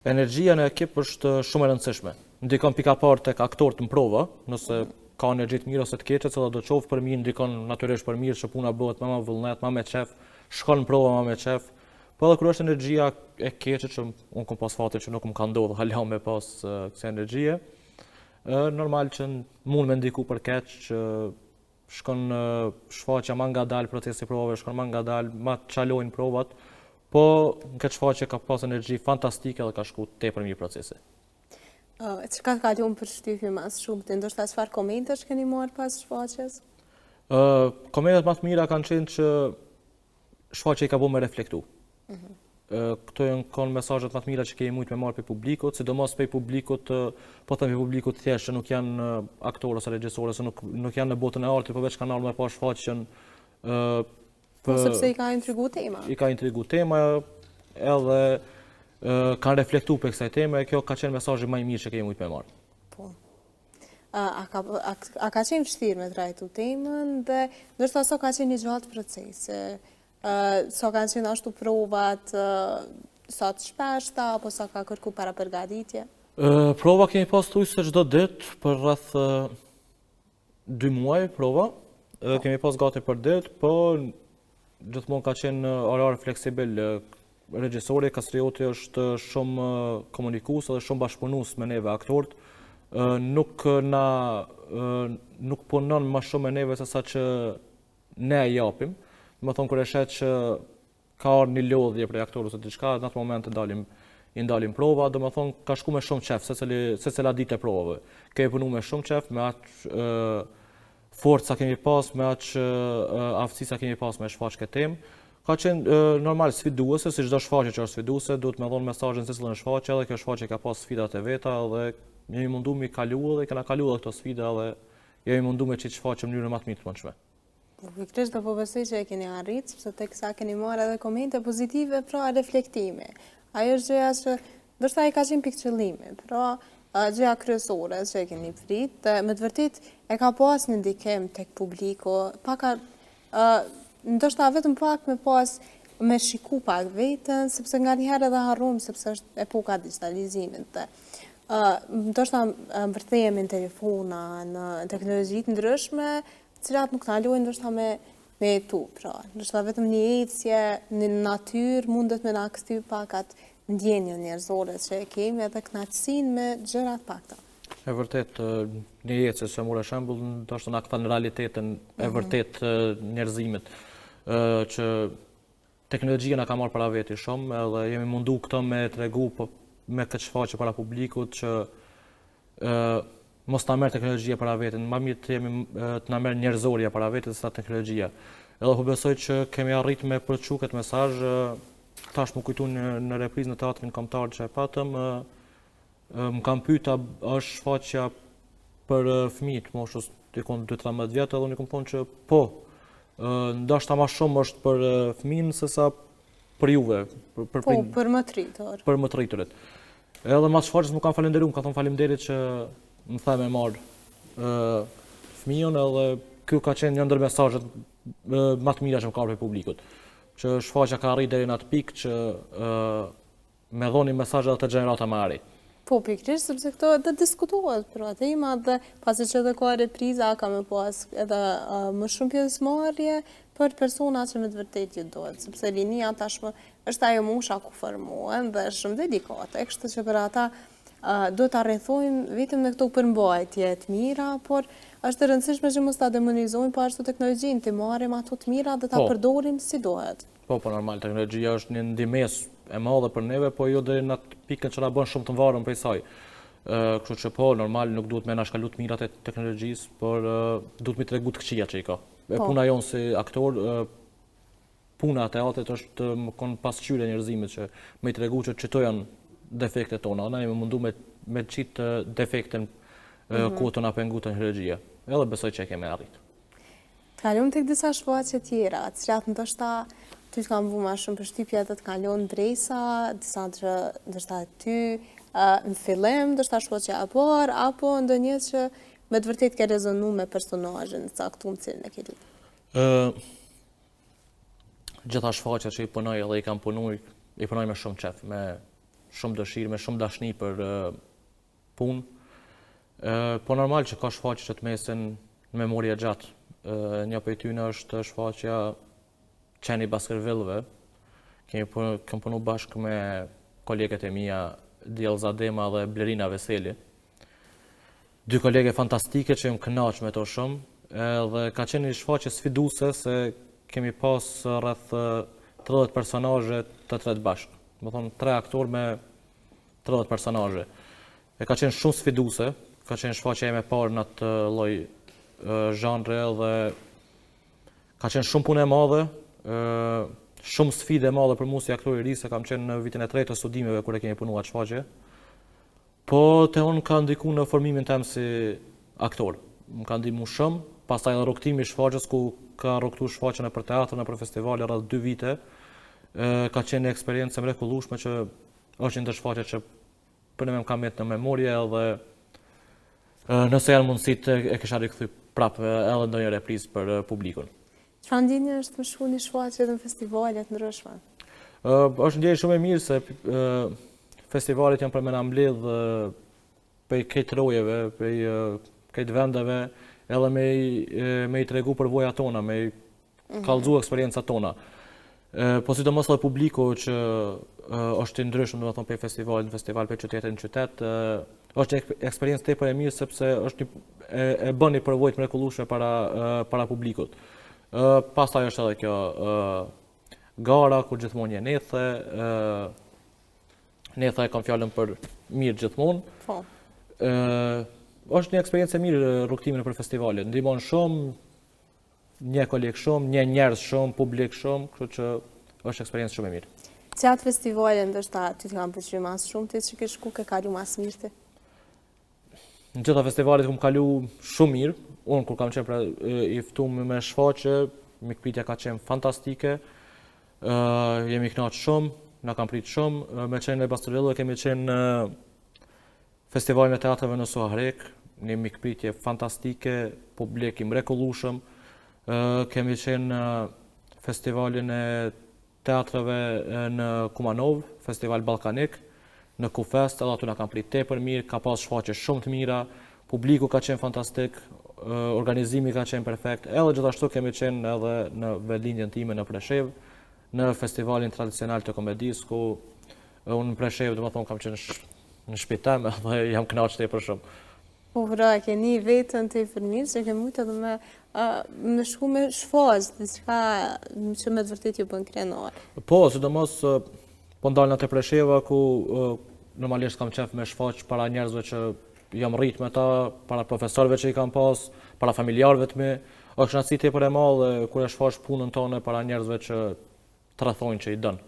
Energjia në ekip është shumë e rëndësishme. Ndikon pikapart tek aktorët në prova, nëse ka energji të mirë ose të keqe, cila do të qoftë për mirë, ndikon natyrisht për mirë që puna bëhet më me vullnet, më me qef, shkon në prova më me qef. Po edhe kur është energjia e keqe, që unë kam pas fatin që nuk më ka ndodhur hala me pas kësaj energjie, normal që mund me ndiku për keq, që shkon shfaqja më ngadalë procesi i provave, shkon më ngadalë, më çalojnë provat. Po në këtë shfaqje ka pas energji fantastike dhe ka shku tepër mirë procesi. Çka ka kaluar për shtypje mas shumë të ndoshta çfarë komentesh keni marrë pas shfaqjes? Komentet më të mira kanë qenë që shfaqja i ka bërë me reflektu. Këto janë mesazhet më të mira që kemi mujtë me marrë pe publikut, sidomos pe publikut, po them pe publikut thjesht që nuk janë aktorë ose regjisorë, ose nuk janë në botën e artit, po veç kanë ardhur me pa shfaqjen. Sepse i ka intrigu tema. I ka intrigu tema, edhe kanë reflektu për kësaj teme, e kjo ka qenë mesazhi më i mirë që kemi mujtë me marrë. Po. A ka qenë vështirë me trajtu temën, dhe ndoshta sa ka qenë një gjatë procesi? Sa kanë qenë ashtu provat, sa të shpeshta, apo sa ka kërku para përgatitje? Prova kemi pas thujse çdo ditë për rreth 2 muaj prova. Kemi pas gati për ditë, po gjithmonë ka qenë orar fleksibel. Regjisori Kastrioti është shumë komunikues dhe shumë bashkëpunues me neve aktorët. Nuk punon më shumë me neve se sa që ne e japim. Më thonë kur e shet që ka ardhur një lodhje për aktorët ose diçka, në atë moment i ndalim prova, do më thonë ka shku me shumë qef, secila ditë e provave. Kemi punu me shumë qef, me atë forca kemi pas, me atë aftësisa kemi pas me shfaq këtë temë. Ka qenë normal sfiduese, si çdo shfaqje që është sfiduese, duhet me dhënë mesazhin se cilën shfaqje, edhe kjo shfaqje ka pas sfidat e veta, dhe jemi mundu me kalu dhe kena kalu edhe këto sfida, dhe jemi mundu me qitë shfaqje në mënyrë më të mirë të mundshme. Pikërisht do po besoj që e keni arritë, sepse teksa keni marrë edhe komente pozitive, pra reflektime. Ajo është gjëja që ndoshta ai ka qenë pikë qëllimi, pra gjëja kryesore që e keni pritë, me të vërtet e ka pas një ndikim tek publiku, ndoshta vetëm pak me pas me shiku pak vetën, sepse nga njëherë edhe harrum, sepse është epoka digitalizimit. Ndoshta mbërthehemi në telefona, në teknologjitë ndryshme, cilat nuk na lejojnë ndoshta me jetu, pra. Ndoshta vetëm një ecje në natyrë mundet me na kthy pak atë ndjenjën njerëzore që e kemi, edhe kënaqësinë me gjërat pakta. E vërtet, një ecje që mora shembull, ndoshta na kthen në realitetin e vërtet njerëzimit, që teknologjia na ka marrë para veti shumë, edhe jemi mundu këto me tregu me këtë shfaqje para publikut që mos ta merr teknologjia para vetin, më mirë të na merr njerëzoria para vetit se sa teknologjia. Edhe po besoj që kemi arritë me përçu këtë mesazh. Tash më kujtu në reprizë në teatrin kombëtar që e patëm, më kam pyeta është shfaqja për fëmijët moshës dikon 12-13 vjet, edhe unë kam thonë që po, ndoshta më shumë është për fëmijën se sa për juve, për më të rritur. Për më të rriturit. Edhe mas shfaqjes më kanë falendëruar, më kanë thonë faleminderit që më tha me marr fëmijën, edhe ky ka qenë një ndër mesazhet më të mira që më ka për publikut. Që shfaqja ka arritur deri në atë pikë që me dhoni mesazhe të gjenerata më arrit. Po, pikërisht, sepse këto dhe diskutohet për atë tema, dhe pasi që edhe ka repriza, ka me pas edhe më shumë pjesëmarrje për persona që me të vërtet ju dohet, sepse rinia tashmë është ajo mosha ku formohen dhe është shumë delikate, kështu që për ata do të rrethojmë vetëm në këto përmbajtje të mira, por është e rëndësishme që mos ta demonizojmë po ashtu teknologjinë, të marrim ato të mira dhe ta përdorim si dohet. Po, normal, teknologjia është një ndihmës e madhe për neve, po jo deri në atë pikën që na bën shumë të varur prej saj. Kështu që po, normal, nuk duhet me na shkalu të mirat e teknologjisë, por duhet me tregu të këqijat që i ka. Puna jonë si aktor, puna e teatrit është më kon pasqyrë njerëzimit që me i tregu që çto janë defektet tona, ne jemi mundu me qitë defektin ku të na pengu teknologjia. Edhe besoj që e kemi arritur. Të kalojmë tek disa shfaqje tjera, të cilat ndoshta ty të kam vu ma shumë përshtypje të kalon drejsa, disa që ndoshta ty në fillim, ndoshta shfaqja e parë, apo ndonjë që me të vërtet ke rezonu me personazhin e caktuar cilën e ke lidhur. Gjitha shfaqja që i punoj edhe i kam punuar, i punoj me shumë qef, shumë dëshirë, me shumë dashni për punë. Po normal që ka shfaqje që të mesin në memoria gjatë. Një prej tyre është shfaqja Qeni Baskervillëve. Kam punu bashkë me kolegët e mia Djellza Dema dhe Blerina Veseli. Dy kolege fantastike që më kënaq me to shumë, dhe ka qenë një shfaqje sfiduese se kemi pas rreth 30 personazhe të tretë bashkë. Do thonë 3 aktorë me 30 personazhe. E ka qenë shumë sfiduese, ka qenë shfaqja ime e parë në atë lloj zhanre dhe ka qenë shumë punë e madhe, shumë sfidë e madhe për mua si aktor i ri, se kam qenë në vitin e tretë të studimeve kur e kemi punuar atë shfaqje. Po te unë ka ndikuar në formimin tim si aktor. Më ka ndihmuar shumë, pastaj edhe rrugtimi i shfaqjes ku ka rrugtuar shfaqjen për teatr, për festivale rreth 2 vite. Ka qenë një eksperiencë e mrekullueshme që është një ndër shfaqjet që për ne më kam jetë në memorie edhe nëse janë mundësitë e kisha rikthy prapë edhe ndonjë reprizë për publikun. Çfarë ndjenje është më shku një shfaqje në festivale të ndryshme? Është ndjenjë shumë e mirë se festivalet janë për me na mbledh prej këtë rojeve, prej këtë vendeve, edhe me i tregu përvojat tona, me i kallëzu eksperiencat tona. Po sidomos edhe publiku që është i ndryshëm, domethënë prej festivalit në festival, prej qytetit në qytet, është një eksperiencë tepër e mirë sepse është e bën një përvojë të mrekullueshme para publikut. Pastaj është edhe kjo gara ku gjithmonë je nethe, netha e kam fjalën për mirë gjithmonë. Po. Është një eksperiencë e mirë rrugtimi nëpër festivale. Ndihmon shumë, një koleg shumë, një njerëz shumë, publik shumë, kështu që është eksperiencë shumë e mirë. Qatë festivale ndoshta ty të kanë pëlqyer më shumë ti që ke shku ke kalu më mirë ti? Në gjitha festivalet kam kalu shumë mirë. Unë kur kam qenë i ftuar me shfaqje, mikpritja ka qenë fantastike. Jemi kënaqur shumë, na kanë prit shumë. Me qenë në Baskervillë kemi qenë në festivalin e teatrave në Suarek, një mikpritje fantastike, publik i mrekullueshëm. Kemi qenë në festivalin e teatrave në Kumanov, festival ballkanik, në Kufest, edhe aty na kanë prit tepër mirë, ka pas shfaqje shumë të mira, publiku ka qenë fantastik, organizimi ka qenë perfekt, edhe gjithashtu kemi qenë edhe në vendlinjen time në Preshev, në festivalin tradicional të komedisë, ku unë në Preshev, domethënë kam qenë në shtëpi time dhe jam kënaqur tepër shumë. Po pra, keni vetën të i mirë që ke mujtë edhe me shku me shfaqje, diçka që me të vërtet ju bën krenar. Po, sidomos po ndalna te Presheva ku normalisht kam qef me shfaq para njerëzve që jam rrit me ta, para profesorëve që i kam pas, para familjarëve të mi. Është kënaqësi tepër e madhe kur e shfaq punën tonë para njerëzve që të rrethojnë që i dën.